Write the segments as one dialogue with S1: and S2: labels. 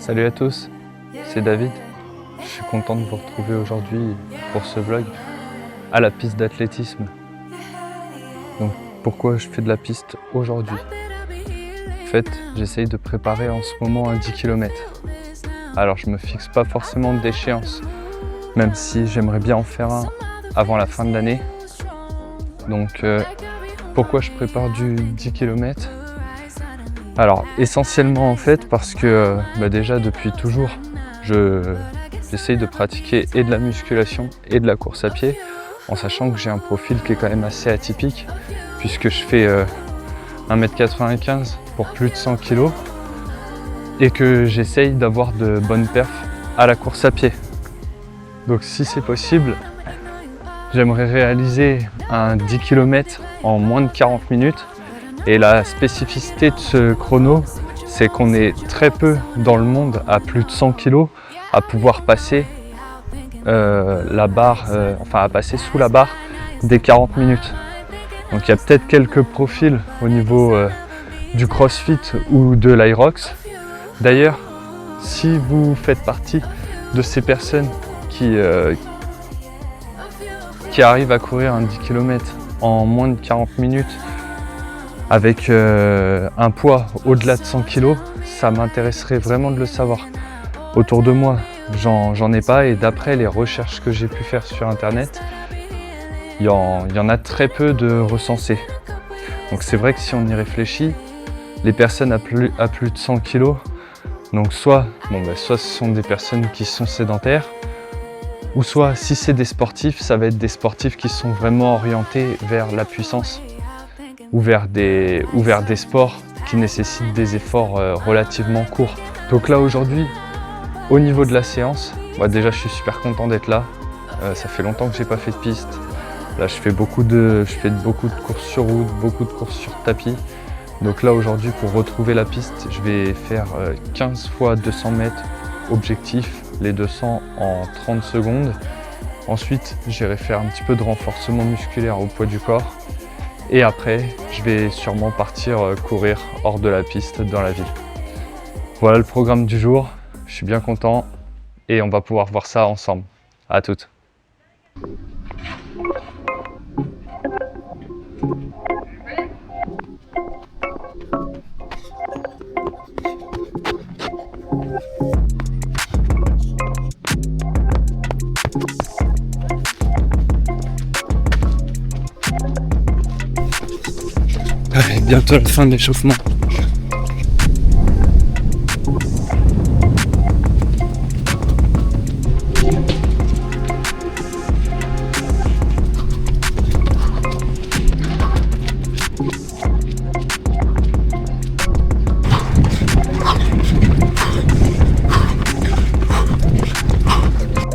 S1: Salut à tous, c'est David. Je suis content de vous retrouver aujourd'hui pour ce vlog à la piste d'athlétisme. Donc pourquoi je fais de la piste aujourd'hui? En fait, j'essaye de préparer en ce moment un 10 km. Alors je me fixe pas forcément d'échéance, même si j'aimerais bien en faire un avant la fin de l'année. Donc pourquoi je prépare du 10 km? Alors essentiellement en fait parce que déjà depuis toujours j'essaye de pratiquer et de la musculation et de la course à pied, en sachant que j'ai un profil qui est quand même assez atypique puisque je fais 1m95 pour plus de 100 kg et que j'essaye d'avoir de bonnes perfs à la course à pied. Donc si c'est possible, j'aimerais réaliser un 10 km en moins de 40 minutes. Et la spécificité de ce chrono, c'est qu'on est très peu dans le monde à plus de 100 kg à pouvoir passer la barre, à passer sous la barre des 40 minutes. Donc il y a peut-être quelques profils au niveau du CrossFit ou de l'Irox. D'ailleurs, si vous faites partie de ces personnes qui arrivent à courir un 10 km en moins de 40 minutes, avec un poids au-delà de 100 kg, ça m'intéresserait vraiment de le savoir. Autour de moi, j'en ai pas, et d'après les recherches que j'ai pu faire sur internet, il y en a très peu de recensés. Donc c'est vrai que si on y réfléchit, les personnes à plus de 100 kg, donc soit ce sont des personnes qui sont sédentaires, ou soit si c'est des sportifs, ça va être des sportifs qui sont vraiment orientés vers la puissance, ou vers des sports qui nécessitent des efforts relativement courts. Donc là aujourd'hui, au niveau de la séance, déjà je suis super content d'être là. Ça fait longtemps que j'ai pas fait de piste. Là je fais beaucoup de courses sur route, beaucoup de courses sur tapis. Donc là aujourd'hui, pour retrouver la piste, je vais faire 15 fois 200 mètres objectif, les 200 en 30 secondes. Ensuite j'irai faire un petit peu de renforcement musculaire au poids du corps. Et après, je vais sûrement partir courir hors de la piste dans la ville. Voilà le programme du jour. Je suis bien content et on va pouvoir voir ça ensemble. À toutes. Allez, bientôt la fin de l'échauffement.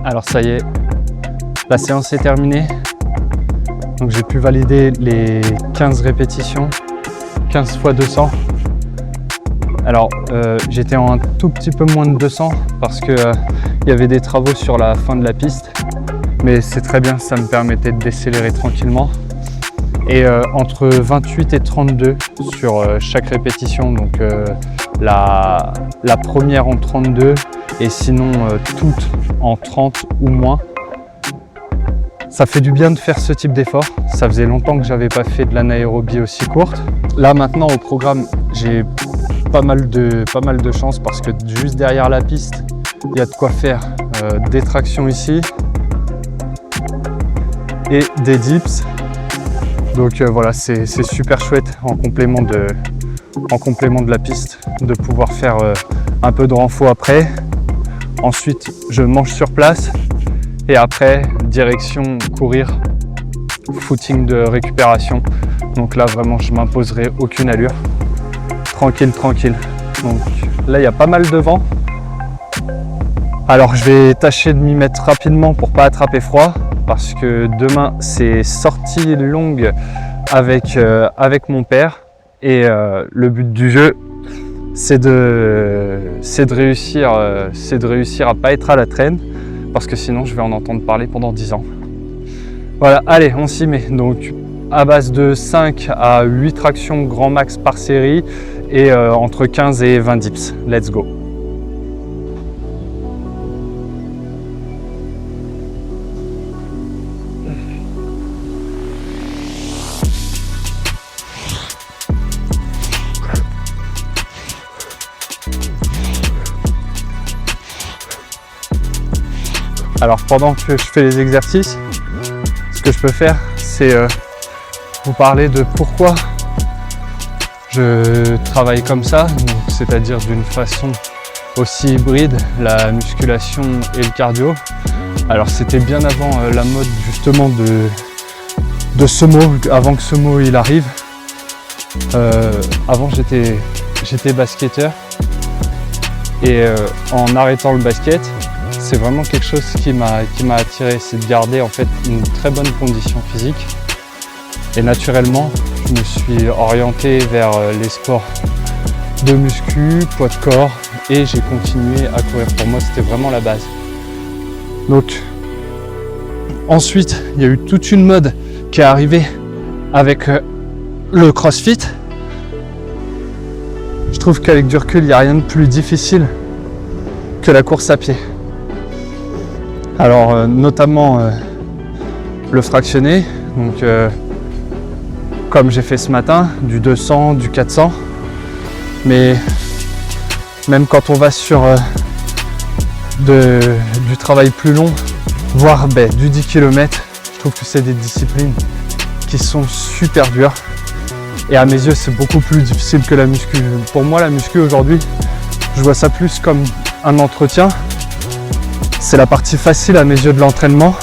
S1: Alors ça y est, la séance est terminée. Donc j'ai pu valider les 15 répétitions, 15 fois 200. Alors j'étais en un tout petit peu moins de 200 parce que il y avait des travaux sur la fin de la piste. Mais c'est très bien, ça me permettait de décélérer tranquillement. Et entre 28 et 32 sur chaque répétition, donc la première en 32 et sinon toutes en 30 ou moins. Ça fait du bien de faire ce type d'effort. Ça faisait longtemps que j'avais pas fait de l'anaérobie aussi courte. Là maintenant au programme, j'ai pas mal de chance parce que juste derrière la piste, il y a de quoi faire des tractions ici et des dips. Donc voilà, c'est super chouette en complément de la piste de pouvoir faire un peu de renfort après. Ensuite, je mange sur place. Et après, direction courir, footing de récupération. Donc là, vraiment, je m'imposerai aucune allure. Tranquille, tranquille. Donc là, il y a pas mal de vent. Alors, je vais tâcher de m'y mettre rapidement pour pas attraper froid. Parce que demain, c'est sortie longue avec mon père. Et le but du jeu, c'est de réussir à pas être à la traîne. Parce que sinon je vais en entendre parler pendant 10 ans. Voilà, allez, on s'y met. Donc à base de 5 à 8 tractions grand max par série et entre 15 et 20 dips. Let's go. Alors pendant que je fais les exercices, ce que je peux faire, c'est vous parler de pourquoi je travaille comme ça, c'est-à-dire d'une façon aussi hybride, la musculation et le cardio. Alors c'était bien avant la mode justement de Sumo, avant que Sumo il arrive. Avant j'étais basketteur et en arrêtant le basket, c'est vraiment quelque chose qui m'a attiré, c'est de garder en fait une très bonne condition physique. Et naturellement, je me suis orienté vers les sports de muscu, poids de corps, et j'ai continué à courir. Pour moi, c'était vraiment la base. Donc, ensuite, il y a eu toute une mode qui est arrivée avec le CrossFit. Je trouve qu'avec du recul, il n'y a rien de plus difficile que la course à pied. Alors, notamment le fractionné, donc comme j'ai fait ce matin, du 200, du 400. Mais même quand on va sur du travail plus long, voire du 10 km, je trouve que c'est des disciplines qui sont super dures. Et à mes yeux, c'est beaucoup plus difficile que la muscu. Pour moi, la muscu aujourd'hui, je vois ça plus comme un entretien. C'est la partie facile à mes yeux de l'entraînement,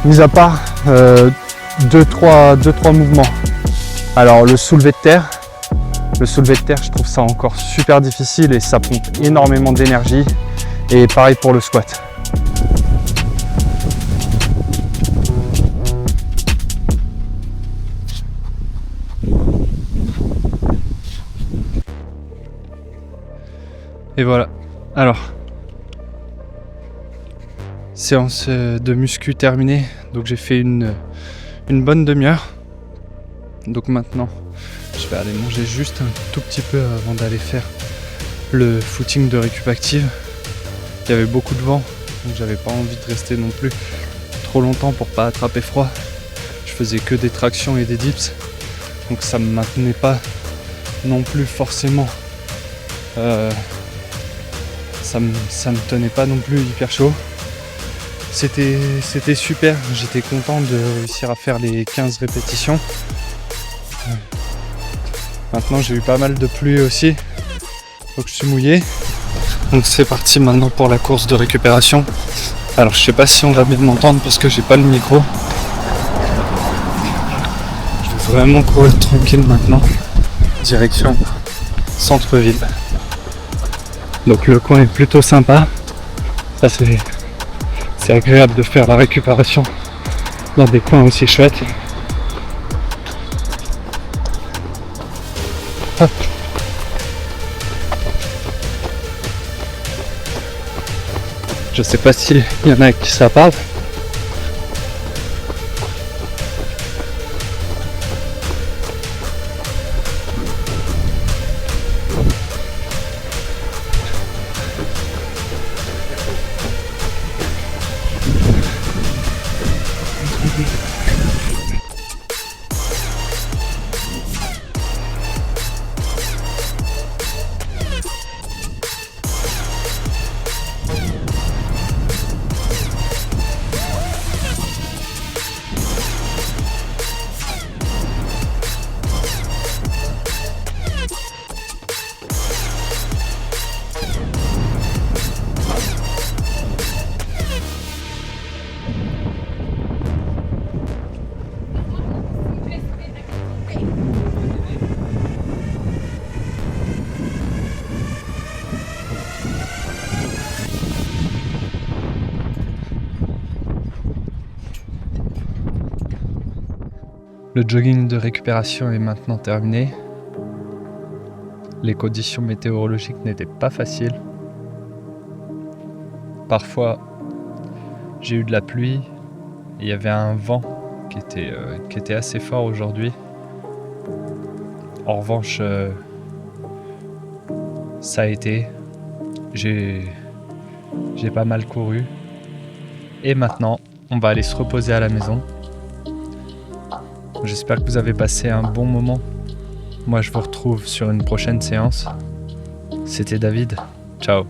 S1: mis à part 2-3 mouvements. Alors le soulevé de terre, je trouve ça encore super difficile et ça pompe énormément d'énergie. Et pareil pour le squat. Et voilà. Alors, séance de muscu terminée. Donc j'ai fait une bonne demi-heure. Donc maintenant, je vais aller manger juste un tout petit peu avant d'aller faire le footing de récup active. Il y avait beaucoup de vent, donc j'avais pas envie de rester non plus trop longtemps pour pas attraper froid. Je faisais que des tractions et des dips, donc ça me maintenait pas non plus forcément. Ça me tenait pas non plus hyper chaud. C'était super, j'étais content de réussir à faire les 15 répétitions. Maintenant j'ai eu pas mal de pluie aussi, donc je suis mouillé. Donc c'est parti maintenant pour la course de récupération. Alors je sais pas si on va bien m'entendre parce que j'ai pas le micro. Je vais vraiment courir tranquille maintenant. Direction centre-ville. Donc le coin est plutôt sympa. Ça c'est agréable de faire la récupération dans des coins aussi chouettes. Hop. Je sais pas s'il y en a à qui ça parle. Le jogging de récupération est maintenant terminé. Les conditions météorologiques n'étaient pas faciles. Parfois, j'ai eu de la pluie. Il y avait un vent qui était assez fort aujourd'hui. En revanche, ça a été. J'ai pas mal couru. Et maintenant, on va aller se reposer à la maison. J'espère que vous avez passé un bon moment. Moi, je vous retrouve sur une prochaine séance. C'était David. Ciao.